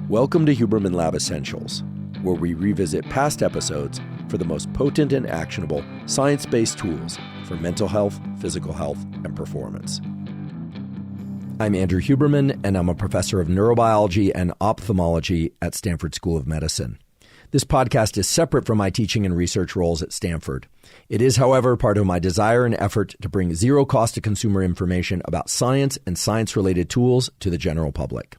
Welcome to Huberman Lab Essentials, where we revisit past episodes for the most potent and actionable science-based tools for mental health, physical health, and performance. I'm Andrew Huberman, and I'm a professor of neurobiology and ophthalmology at Stanford School of Medicine. This podcast is separate from my teaching and research roles at Stanford. It is, however, part of my desire and effort to bring zero-cost-to-consumer information about science and science-related tools to the general public.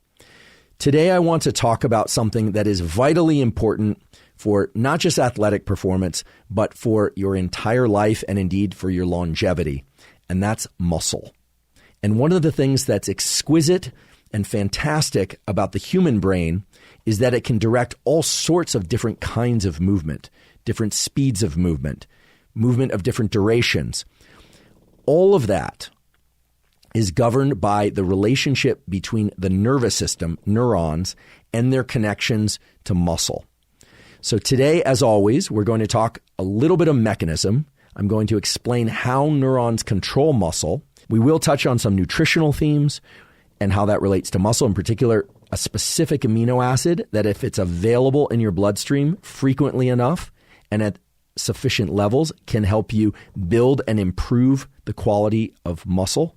Today, I want to talk about something that is vitally important for not just athletic performance, but for your entire life and indeed for your longevity, and that's muscle. And one of the things that's exquisite and fantastic about the human brain is that it can direct all sorts of different kinds of movement, different speeds of movement of different durations. All of that is governed by the relationship between the nervous system, neurons, and their connections to muscle. So today, as always, we're going to talk a little bit of mechanism. I'm going to explain how neurons control muscle. We will touch on some nutritional themes and how that relates to muscle, in particular, a specific amino acid that if it's available in your bloodstream frequently enough and at sufficient levels can help you build and improve the quality of muscle.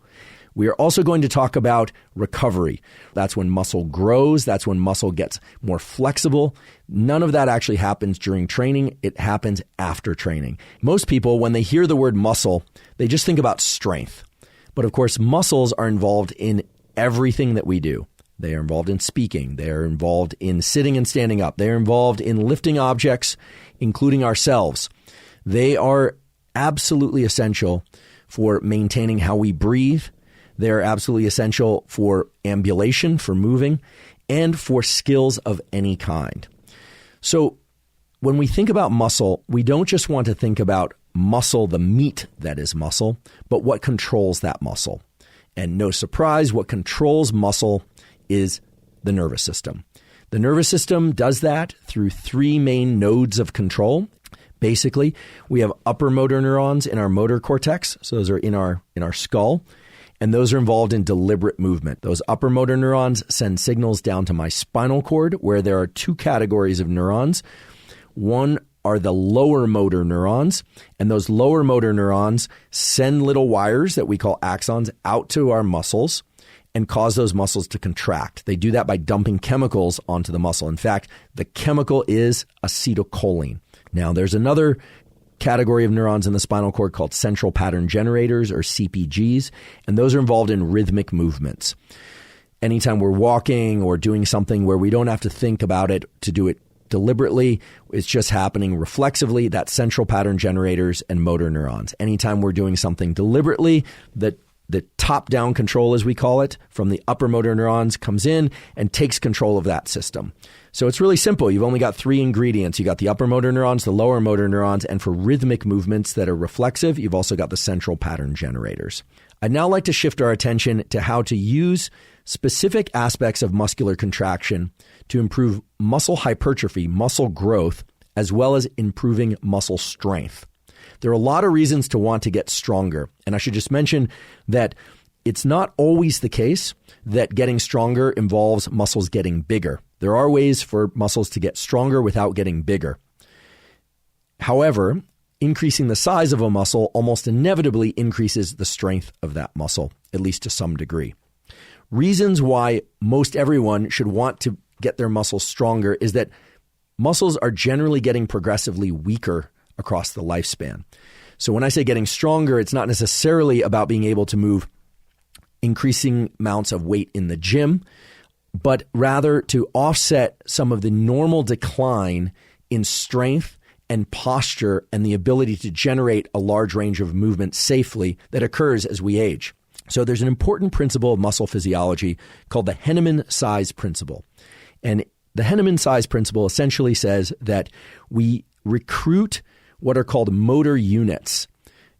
We are also going to talk about recovery. That's when muscle grows. That's when muscle gets more flexible. None of that actually happens during training. It happens after training. Most people, when they hear the word muscle, they just think about strength. But of course, muscles are involved in everything that we do. They are involved in speaking. They are involved in sitting and standing up. They are involved in lifting objects, including ourselves. They are absolutely essential for maintaining how we breathe. They are absolutely essential for ambulation, for moving, and for skills of any kind. So when we think about muscle, we don't just want to think about muscle, the meat that is muscle, but what controls that muscle. And no surprise, what controls muscle is the nervous system. The nervous system does that through three main nodes of control. Basically, we have upper motor neurons in our motor cortex. So those are in our skull. And those are involved in deliberate movement. Those upper motor neurons send signals down to my spinal cord, where there are two categories of neurons. One are the lower motor neurons, and those lower motor neurons send little wires that we call axons out to our muscles and cause those muscles to contract. They do that by dumping chemicals onto the muscle. In fact, the chemical is acetylcholine. Now, there's another category of neurons in the spinal cord called central pattern generators, or CPGs, and those are involved in rhythmic movements. Anytime we're walking or doing something where we don't have to think about it to do it deliberately, it's just happening reflexively. That's central pattern generators and motor neurons. Anytime we're doing something deliberately, the top-down control, as we call it, from the upper motor neurons comes in and takes control of that system. So it's really simple. You've only got three ingredients. You got the upper motor neurons, the lower motor neurons, and for rhythmic movements that are reflexive, you've also got the central pattern generators. I'd now like to shift our attention to how to use specific aspects of muscular contraction to improve muscle hypertrophy, muscle growth, as well as improving muscle strength. There are a lot of reasons to want to get stronger. And I should just mention that it's not always the case that getting stronger involves muscles getting bigger. There are ways for muscles to get stronger without getting bigger. However, increasing the size of a muscle almost inevitably increases the strength of that muscle, at least to some degree. Reasons why most everyone should want to get their muscles stronger is that muscles are generally getting progressively weaker across the lifespan. So when I say getting stronger, it's not necessarily about being able to move increasing amounts of weight in the gym, but rather to offset some of the normal decline in strength and posture and the ability to generate a large range of movement safely that occurs as we age. So there's an important principle of muscle physiology called the Henneman size principle. And the Henneman size principle essentially says that we recruit what are called motor units.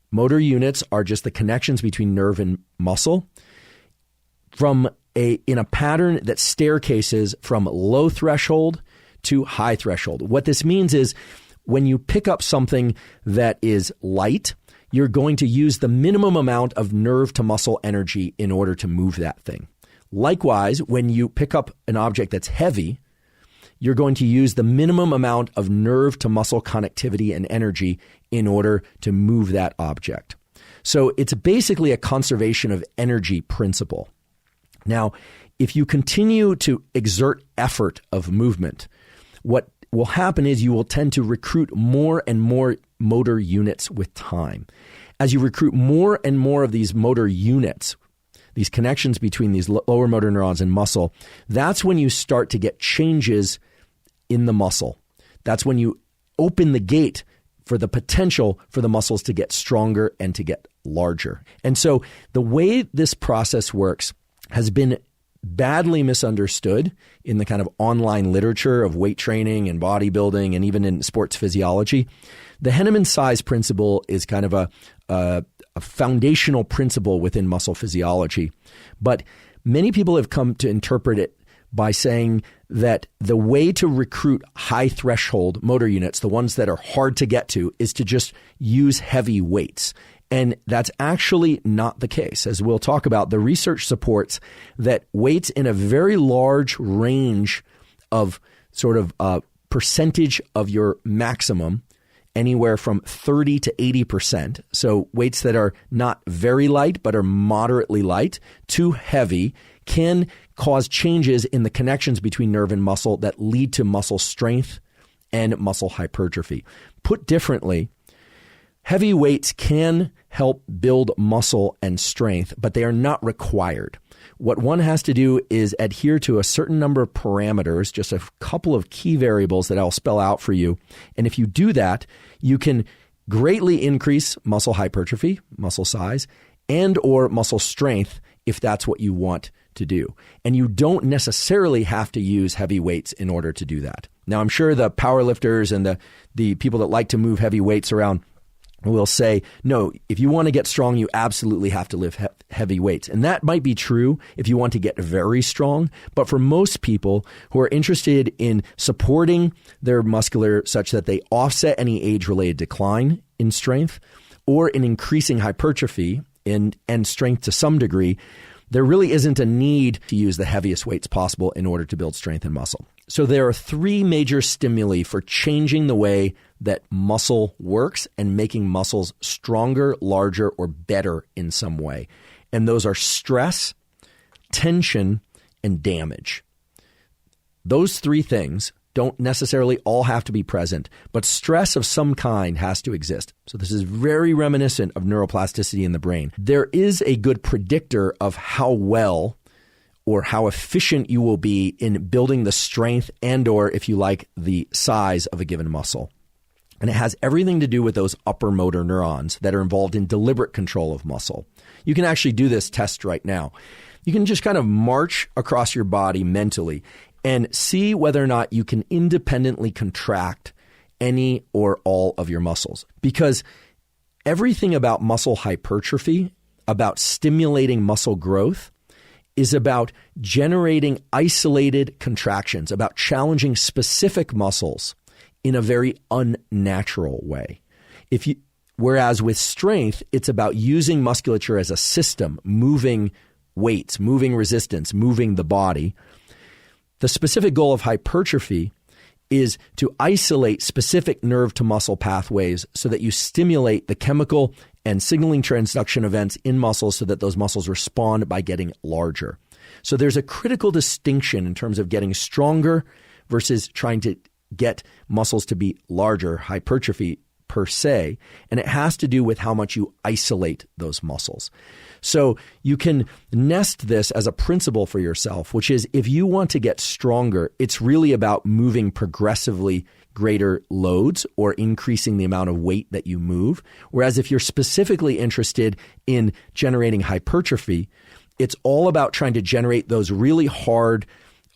Motor units are just the connections between nerve and muscle in a pattern that staircases from low threshold to high threshold. What this means is when you pick up something that is light, you're going to use the minimum amount of nerve to muscle energy in order to move that thing. Likewise, when you pick up an object that's heavy, you're going to use the minimum amount of nerve to muscle connectivity and energy in order to move that object. So it's basically a conservation of energy principle. Now, if you continue to exert effort of movement, what will happen is you will tend to recruit more and more motor units with time. As you recruit more and more of these motor units, these connections between these lower motor neurons and muscle, that's when you start to get changes in the muscle. That's when you open the gate for the potential for the muscles to get stronger and to get larger. And so the way this process works has been badly misunderstood in the kind of online literature of weight training and bodybuilding and even in sports physiology. The Henneman size principle is kind of a foundational principle within muscle physiology. But many people have come to interpret it by saying that the way to recruit high threshold motor units, the ones that are hard to get to, is to just use heavy weights. And that's actually not the case. As we'll talk about, the research supports that weights in a very large range of sort of percentage of your maximum, anywhere from 30 to 80%. So weights that are not very light but are moderately light to heavy can cause changes in the connections between nerve and muscle that lead to muscle strength and muscle hypertrophy. Put differently, heavy weights can help build muscle and strength, but they are not required. What one has to do is adhere to a certain number of parameters, just a couple of key variables that I'll spell out for you. And if you do that, you can greatly increase muscle hypertrophy, muscle size, and or muscle strength if that's what you want to do. And you don't necessarily have to use heavy weights in order to do that. Now, I'm sure the powerlifters and the people that like to move heavy weights around will say, no, if you want to get strong, you absolutely have to lift heavy weights. And that might be true if you want to get very strong. But for most people who are interested in supporting their muscular such that they offset any age-related decline in strength or in increasing hypertrophy and strength to some degree, there really isn't a need to use the heaviest weights possible in order to build strength and muscle. So there are three major stimuli for changing the way that muscle works and making muscles stronger, larger, or better in some way. And those are stress, tension, and damage. Those three things don't necessarily all have to be present, but stress of some kind has to exist. So this is very reminiscent of neuroplasticity in the brain. There is a good predictor of how well or how efficient you will be in building the strength and or, if you like, the size of a given muscle. And it has everything to do with those upper motor neurons that are involved in deliberate control of muscle. You can actually do this test right now. You can just kind of march across your body mentally and see whether or not you can independently contract any or all of your muscles. Because everything about muscle hypertrophy, about stimulating muscle growth, is about generating isolated contractions, about challenging specific muscles in a very unnatural way. Whereas with strength, it's about using musculature as a system, moving weights, moving resistance, moving the body. The specific goal of hypertrophy is to isolate specific nerve to muscle pathways so that you stimulate the chemical and signaling transduction events in muscles so that those muscles respond by getting larger. So there's a critical distinction in terms of getting stronger versus trying to get muscles to be larger, hypertrophy per se, and it has to do with how much you isolate those muscles. So you can nest this as a principle for yourself, which is if you want to get stronger, it's really about moving progressively greater loads or increasing the amount of weight that you move. Whereas if you're specifically interested in generating hypertrophy, it's all about trying to generate those really hard,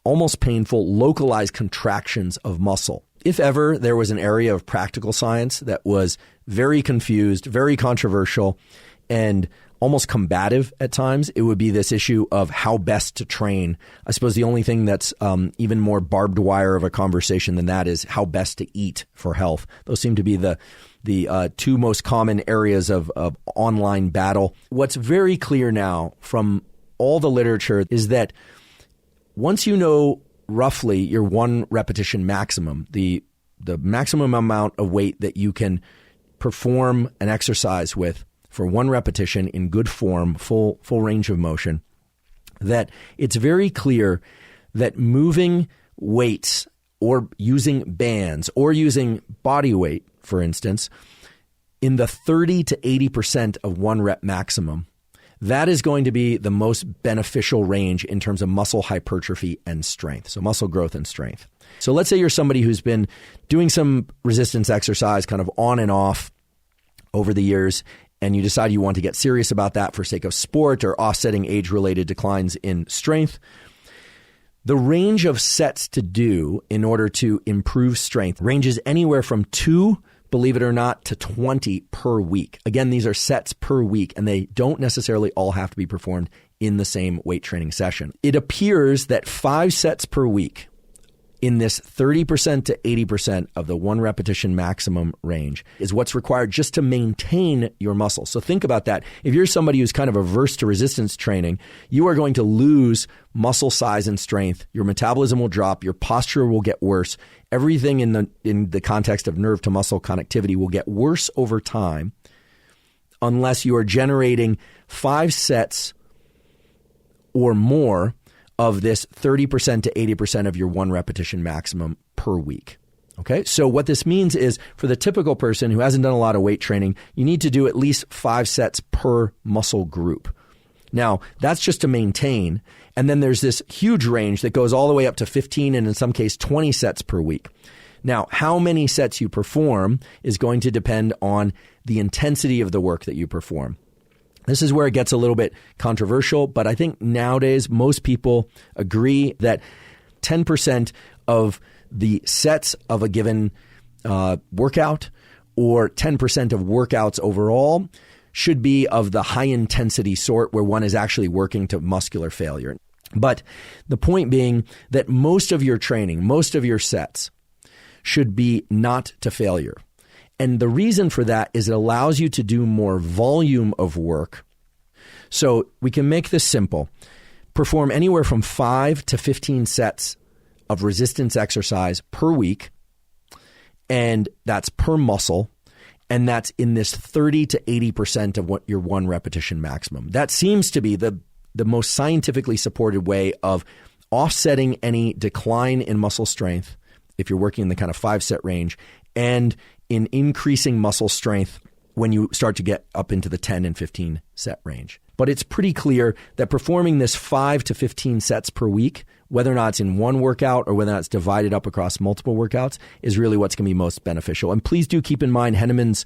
almost painful, localized contractions of muscle. If ever there was an area of practical science that was very confused, very controversial, and almost combative at times, it would be this issue of how best to train. I suppose the only thing that's even more barbed wire of a conversation than that is how best to eat for health. Those seem to be the two most common areas of online battle. What's very clear now from all the literature is that once you know roughly your 1 repetition maximum, the maximum amount of weight that you can perform an exercise with for 1 repetition in good form, full range of motion, that it's very clear that moving weights or using bands or using body weight, for instance, in the 30 to 80% of 1 rep maximum, that is going to be the most beneficial range in terms of muscle hypertrophy and strength, so muscle growth and strength. So let's say you're somebody who's been doing some resistance exercise kind of on and off over the years, and you decide you want to get serious about that for sake of sport or offsetting age-related declines in strength. The range of sets to do in order to improve strength ranges anywhere from 2, believe it or not, to 20 per week. Again, these are sets per week, and they don't necessarily all have to be performed in the same weight training session. It appears that 5 sets per week in this 30% to 80% of the 1 repetition maximum range is what's required just to maintain your muscle. So think about that. If you're somebody who's kind of averse to resistance training, you are going to lose muscle size and strength. Your metabolism will drop. Your posture will get worse. Everything in the context of nerve to muscle connectivity will get worse over time unless you are generating 5 sets or more of this 30% to 80% of your 1 repetition maximum per week. Okay, so what this means is for the typical person who hasn't done a lot of weight training, you need to do at least 5 sets per muscle group. Now, that's just to maintain. And then there's this huge range that goes all the way up to 15 and in some case 20 sets per week. Now, how many sets you perform is going to depend on the intensity of the work that you perform. This is where it gets a little bit controversial, but I think nowadays most people agree that 10% of the sets of a given workout or 10% of workouts overall should be of the high intensity sort where one is actually working to muscular failure. But the point being that most of your training, most of your sets should be not to failure. And the reason for that is it allows you to do more volume of work. So we can make this simple. Perform anywhere from 5 to 15 sets of resistance exercise per week, and that's per muscle, and that's in this 30 to 80% of what your 1 repetition maximum. That seems to be the most scientifically supported way of offsetting any decline in muscle strength if you're working in the kind of 5-set range, and in increasing muscle strength when you start to get up into the 10 and 15 set range. But it's pretty clear that performing this 5 to 15 sets per week, whether or not it's in one workout or whether or not it's divided up across multiple workouts, is really what's going to be most beneficial. And please do keep in mind Henneman's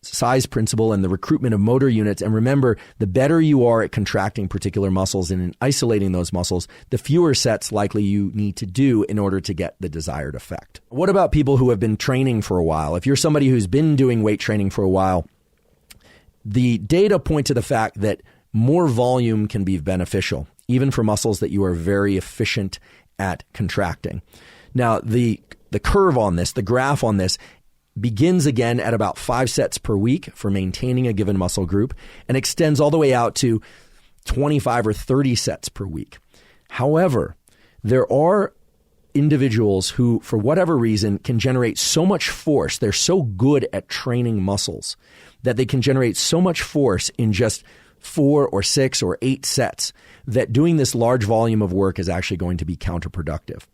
size principle and the recruitment of motor units. And remember, the better you are at contracting particular muscles and in isolating those muscles, the fewer sets likely you need to do in order to get the desired effect. What about people who have been training for a while? If you're somebody who's been doing weight training for a while, the data point to the fact that more volume can be beneficial, even for muscles that you are very efficient at contracting. Now, the curve on this, the graph on this, begins again at about 5 sets per week for maintaining a given muscle group and extends all the way out to 25 or 30 sets per week. However, there are individuals who, for whatever reason, can generate so much force. They're so good at training muscles that they can generate so much force in just 4 or 6 or 8 sets that doing this large volume of work is actually going to be counterproductive.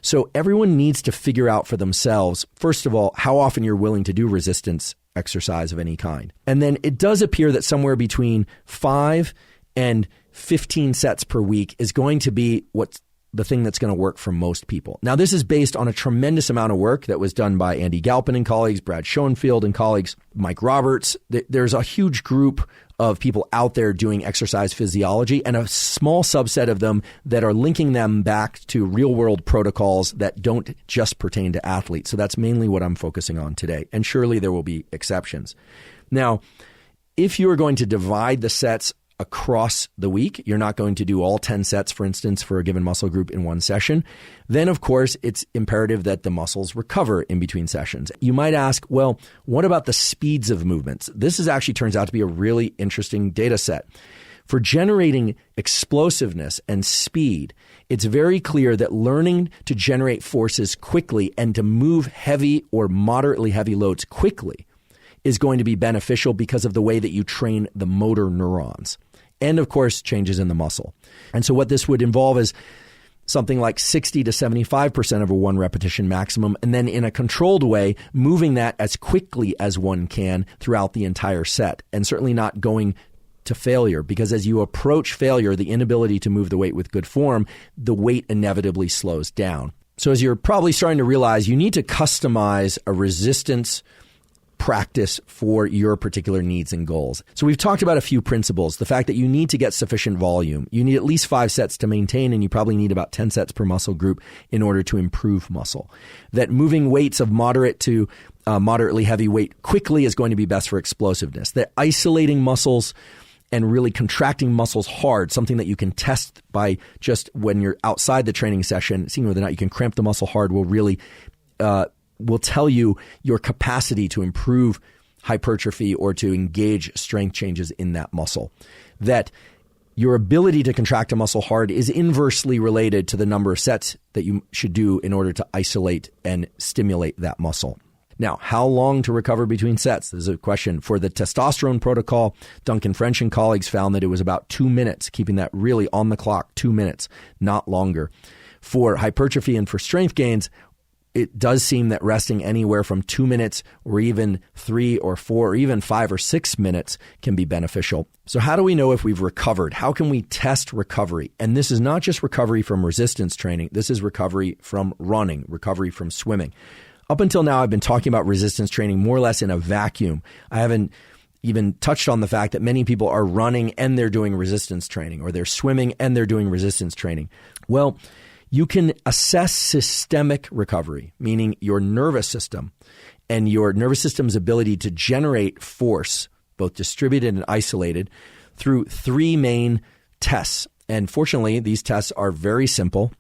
So everyone needs to figure out for themselves, first of all, how often you're willing to do resistance exercise of any kind. And then it does appear that somewhere between 5 and 15 sets per week is going to be what's the thing that's going to work for most people. Now, this is based on a tremendous amount of work that was done by Andy Galpin and colleagues, Brad Schoenfield and colleagues, Mike Roberts. There's a huge group of people out there doing exercise physiology and a small subset of them that are linking them back to real-world protocols that don't just pertain to athletes. So that's mainly what I'm focusing on today. And surely there will be exceptions. Now, if you are going to divide the sets across the week, you're not going to do all 10 sets, for instance, for a given muscle group in one session, then of course it's imperative that the muscles recover in between sessions. You might ask, well, what about the speeds of movements? This actually turns out to be a really interesting data set. For generating explosiveness and speed, it's very clear that learning to generate forces quickly and to move heavy or moderately heavy loads quickly is going to be beneficial because of the way that you train the motor neurons. And of course, changes in the muscle. And so what this would involve is something like 60 to 75% of a one repetition maximum, and then in a controlled way, moving that as quickly as one can throughout the entire set, and certainly not going to failure, because as you approach failure, the inability to move the weight with good form, the weight inevitably slows down. So as you're probably starting to realize, you need to customize a resistance practice for your particular needs and goals. So we've talked about a few principles. The fact that you need to get sufficient volume. You need at least 5 sets to maintain, and you probably need about 10 sets per muscle group in order to improve muscle. That moving weights of moderate to moderately heavy weight quickly is going to be best for explosiveness. That isolating muscles and really contracting muscles hard, something that you can test by just when you're outside the training session, seeing whether or not you can cramp the muscle hard will really will tell you your capacity to improve hypertrophy or to engage strength changes in that muscle. That your ability to contract a muscle hard is inversely related to the number of sets that you should do in order to isolate and stimulate that muscle. Now, how long to recover between sets? This is a question. For the testosterone protocol, Duncan French and colleagues found that it was about 2 minutes, keeping that really on the clock, 2 minutes, not longer. For hypertrophy and for strength gains, it does seem that resting anywhere from 2 minutes or even 3 or 4 or even 5 or 6 minutes can be beneficial. So how do we know if we've recovered? How can we test recovery? And this is not just recovery from resistance training. This is recovery from running, recovery from swimming. Up until now, I've been talking about resistance training more or less in a vacuum. I haven't even touched on the fact that many people are running and they're doing resistance training, or they're swimming and they're doing resistance training. Well, you can assess systemic recovery, meaning your nervous system and your nervous system's ability to generate force, both distributed and isolated, through 3 main tests. And fortunately, these tests are very simple,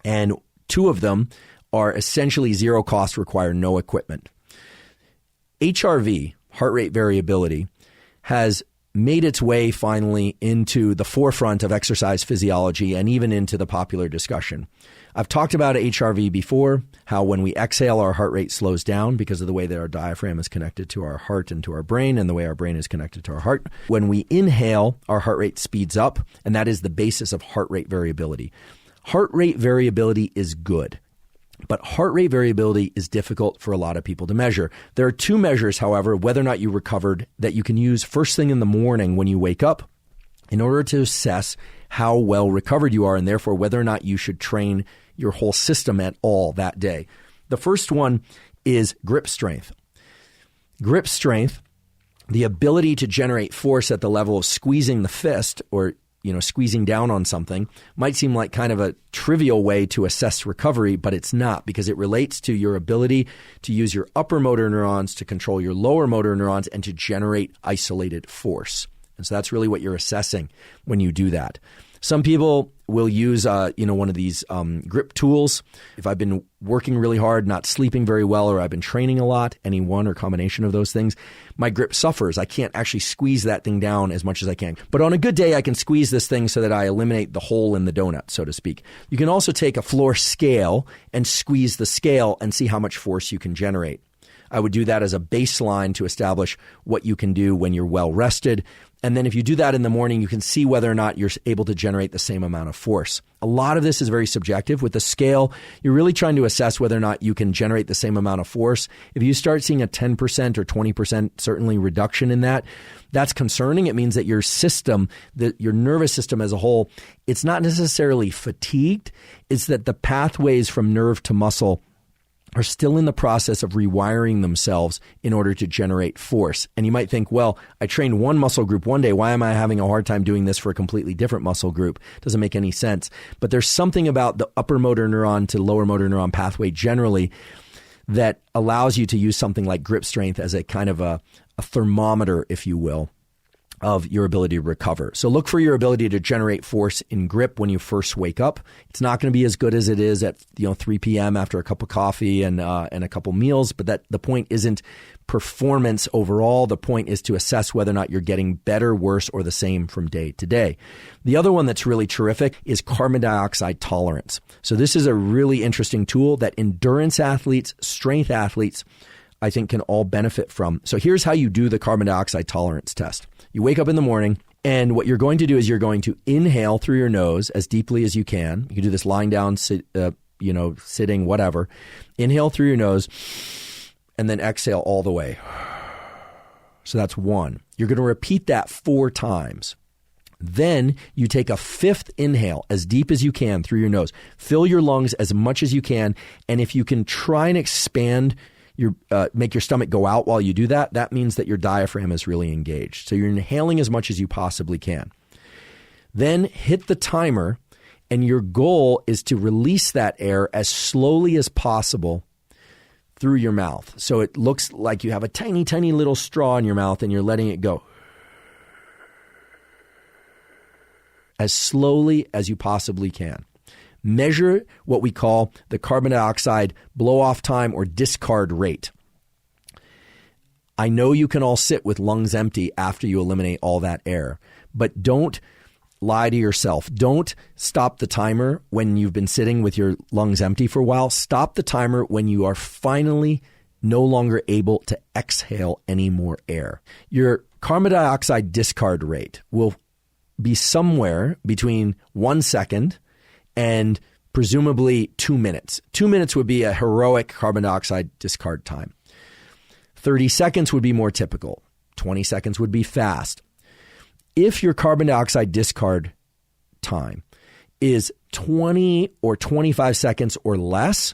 and 2 of them are essentially zero cost, require no equipment. HRV, heart rate variability, has made its way finally into the forefront of exercise physiology and even into the popular discussion. I've talked about HRV before, how when we exhale, our heart rate slows down because of the way that our diaphragm is connected to our heart and to our brain, and the way our brain is connected to our heart. When we inhale, our heart rate speeds up, and that is the basis of heart rate variability. Heart rate variability is good, but heart rate variability is difficult for a lot of people to measure. There are 2 measures, however, whether or not you recovered, that you can use first thing in the morning when you wake up in order to assess how well recovered you are, and therefore whether or not you should train your whole system at all that day. The first one is grip strength. Grip strength, the ability to generate force at the level of squeezing the fist, or squeezing down on something, might seem like kind of a trivial way to assess recovery, but it's not, because it relates to your ability to use your upper motor neurons to control your lower motor neurons and to generate isolated force. And so that's really what you're assessing when you do that. Some people will use, one of these grip tools. If I've been working really hard, not sleeping very well, or I've been training a lot, any one or combination of those things, my grip suffers. I can't actually squeeze that thing down as much as I can. But on a good day, I can squeeze this thing so that I eliminate the hole in the donut, so to speak. You can also take a floor scale and squeeze the scale and see how much force you can generate. I would do that as a baseline to establish what you can do when you're well rested. And then if you do that in the morning, you can see whether or not you're able to generate the same amount of force. A lot of this is very subjective. With the scale, you're really trying to assess whether or not you can generate the same amount of force. If you start seeing a 10% or 20% certainly reduction in that, that's concerning. It means that your system, your nervous system as a whole, it's not necessarily fatigued. It's that the pathways from nerve to muscle are still in the process of rewiring themselves in order to generate force. And you might think, well, I trained one muscle group one day. Why am I having a hard time doing this for a completely different muscle group? Doesn't make any sense. But there's something about the upper motor neuron to lower motor neuron pathway generally that allows you to use something like grip strength as a kind of a thermometer, if you will, of your ability to recover. So look for your ability to generate force in grip when you first wake up. It's not going to be as good as it is at 3 p.m. after a cup of coffee and a couple meals, but that the point isn't performance overall. The point is to assess whether or not you're getting better, worse, or the same from day to day. The other one that's really terrific is carbon dioxide tolerance. So this is a really interesting tool that endurance athletes, strength athletes, I think can all benefit from. So here's how you do the carbon dioxide tolerance test. You wake up in the morning, and what you're going to do is you're going to inhale through your nose as deeply as you can. You can do this lying down, sitting, whatever. Inhale through your nose, and then exhale all the way. So that's 1. You're going to repeat that 4 times. Then you take a 5th inhale as deep as you can through your nose. Fill your lungs as much as you can, and if you can try and expand make your stomach go out while you do that, that means that your diaphragm is really engaged. So you're inhaling as much as you possibly can. Then hit the timer, and your goal is to release that air as slowly as possible through your mouth. So it looks like you have a tiny, tiny little straw in your mouth, and you're letting it go as slowly as you possibly can. Measure what we call the carbon dioxide blow-off time or discard rate. I know you can all sit with lungs empty after you eliminate all that air, but don't lie to yourself. Don't stop the timer when you've been sitting with your lungs empty for a while. Stop the timer when you are finally no longer able to exhale any more air. Your carbon dioxide discard rate will be somewhere between 1 second and presumably 2 minutes. 2 minutes would be a heroic carbon dioxide discard time. 30 seconds would be more typical. 20 seconds would be fast. If your carbon dioxide discard time is 20 or 25 seconds or less,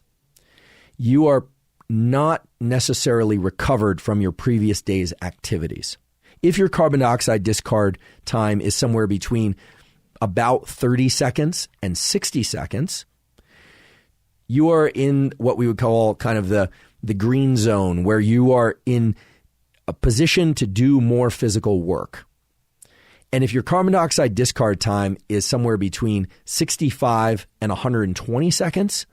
you are not necessarily recovered from your previous day's activities. If your carbon dioxide discard time is somewhere between about 30 seconds and 60 seconds, you are in what we would call kind of the green zone, where you are in a position to do more physical work. And if your carbon dioxide discard time is somewhere between 65 and 120 seconds,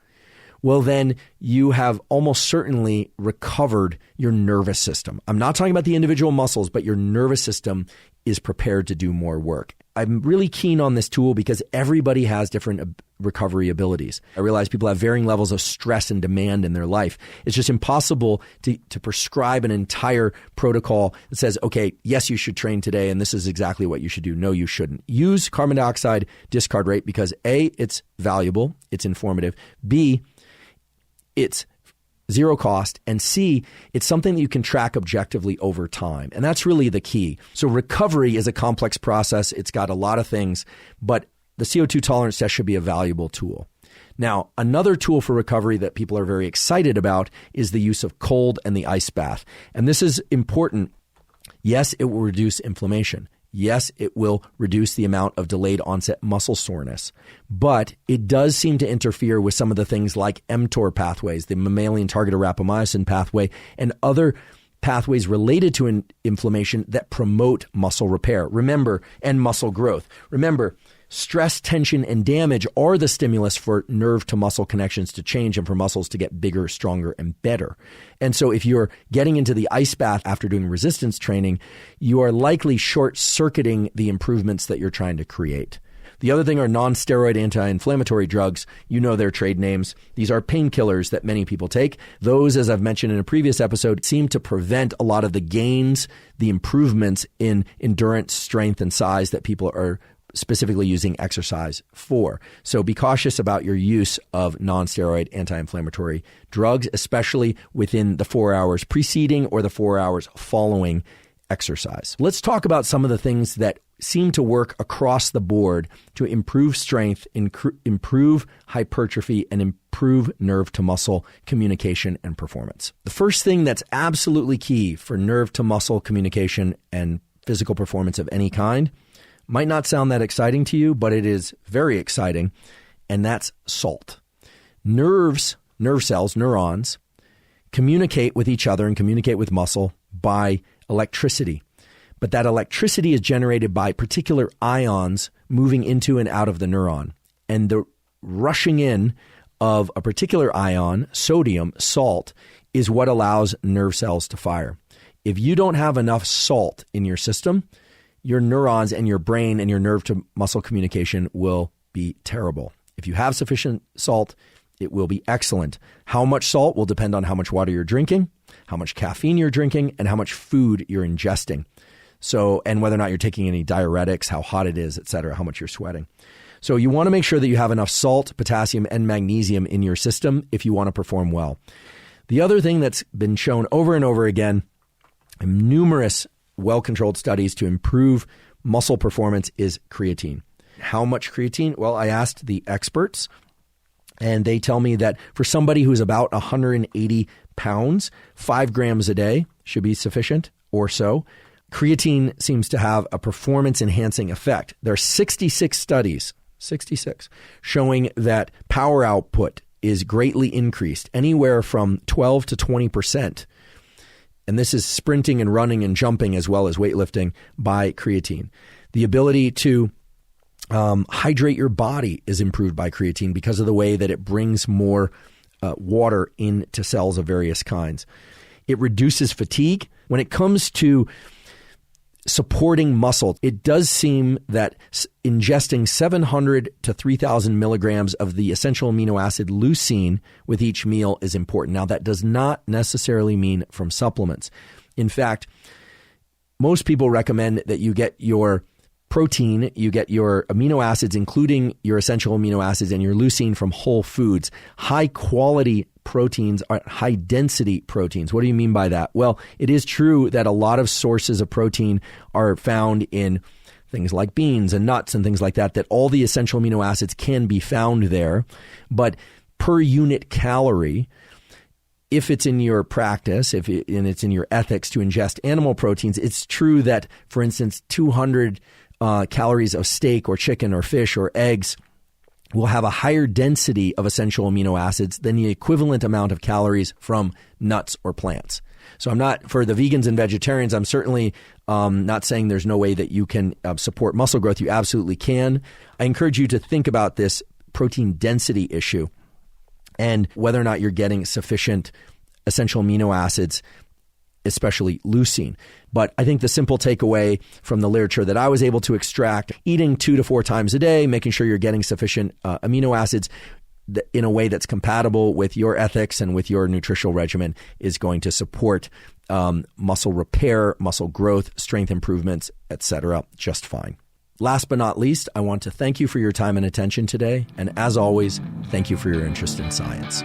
well, then you have almost certainly recovered your nervous system. I'm not talking about the individual muscles, but your nervous system is prepared to do more work. I'm really keen on this tool because everybody has different recovery abilities. I realize people have varying levels of stress and demand in their life. It's just impossible to prescribe an entire protocol that says, okay, yes, you should train today, and this is exactly what you should do. No, you shouldn't. Use carbon dioxide discard rate because A, it's valuable, it's informative. B, it's zero cost, and C, it's something that you can track objectively over time. And that's really the key. So recovery is a complex process. It's got a lot of things, but the CO2 tolerance test should be a valuable tool. Now, another tool for recovery that people are very excited about is the use of cold and the ice bath. And this is important. Yes, it will reduce inflammation. Yes, it will reduce the amount of delayed onset muscle soreness, but it does seem to interfere with some of the things like mTOR pathways, the mammalian target rapamycin pathway, and other pathways related to inflammation that promote muscle repair. Remember, and muscle growth. Remember, stress, tension, and damage are the stimulus for nerve to muscle connections to change and for muscles to get bigger, stronger, and better. And so if you're getting into the ice bath after doing resistance training, you are likely short-circuiting the improvements that you're trying to create. The other thing are non-steroid anti-inflammatory drugs. You know their trade names. These are painkillers that many people take. Those, as I've mentioned in a previous episode, seem to prevent a lot of the gains, the improvements in endurance, strength, and size that people are specifically using exercise for. So be cautious about your use of non-steroid anti-inflammatory drugs, especially within the 4 hours preceding or the 4 hours following exercise. Let's talk about some of the things that seem to work across the board to improve strength, improve hypertrophy, and improve nerve to muscle communication and performance. The first thing that's absolutely key for nerve to muscle communication and physical performance of any kind might not sound that exciting to you, but it is very exciting, and that's salt. Nerve cells, neurons, communicate with each other and communicate with muscle by electricity. but that electricity is generated by particular ions moving into and out of the neuron. And the rushing in of a particular ion, sodium, salt, is what allows nerve cells to fire. If you don't have enough salt in your system, your neurons and your brain and your nerve to muscle communication will be terrible. If you have sufficient salt, it will be excellent. How much salt will depend on how much water you're drinking, how much caffeine you're drinking, and how much food you're ingesting. So, and whether or not you're taking any diuretics, how hot it is, et cetera, how much you're sweating. So you want to make sure that you have enough salt, potassium, and magnesium in your system if you want to perform well. The other thing that's been shown over and over again in numerous well-controlled studies to improve muscle performance is creatine. How much creatine? Well, I asked the experts, and they tell me that for somebody who's about 180 pounds, 5 grams a day should be sufficient or so. Creatine seems to have a performance-enhancing effect. There are 66 studies, showing that power output is greatly increased, anywhere from 12 to 20%. And this is sprinting and running and jumping as well as weightlifting by creatine. The ability to hydrate your body is improved by creatine because of the way that it brings more water into cells of various kinds. It reduces fatigue. When it comes to supporting muscle, it does seem that ingesting 700 to 3,000 milligrams of the essential amino acid leucine with each meal is important. Now, that does not necessarily mean from supplements. In fact, most people recommend that you get your protein, you get your amino acids, including your essential amino acids and your leucine from whole foods. High quality proteins are high density proteins. What do you mean by that? Well, it is true that a lot of sources of protein are found in things like beans and nuts and things like that, that all the essential amino acids can be found there. But per unit calorie, if it's in your practice, and it's in your ethics to ingest animal proteins, it's true that, for instance, 200 calories of steak or chicken or fish or eggs will have a higher density of essential amino acids than the equivalent amount of calories from nuts or plants. So I'm not, for the vegans and vegetarians, I'm certainly not saying there's no way that you can support muscle growth. You absolutely can. I encourage you to think about this protein density issue and whether or not you're getting sufficient essential amino acids, especially leucine. But I think the simple takeaway from the literature that I was able to extract, eating 2 to 4 times a day, making sure you're getting sufficient amino acids in a way that's compatible with your ethics and with your nutritional regimen is going to support muscle repair, muscle growth, strength improvements, etc. just fine. Last but not least, I want to thank you for your time and attention today. And as always, thank you for your interest in science.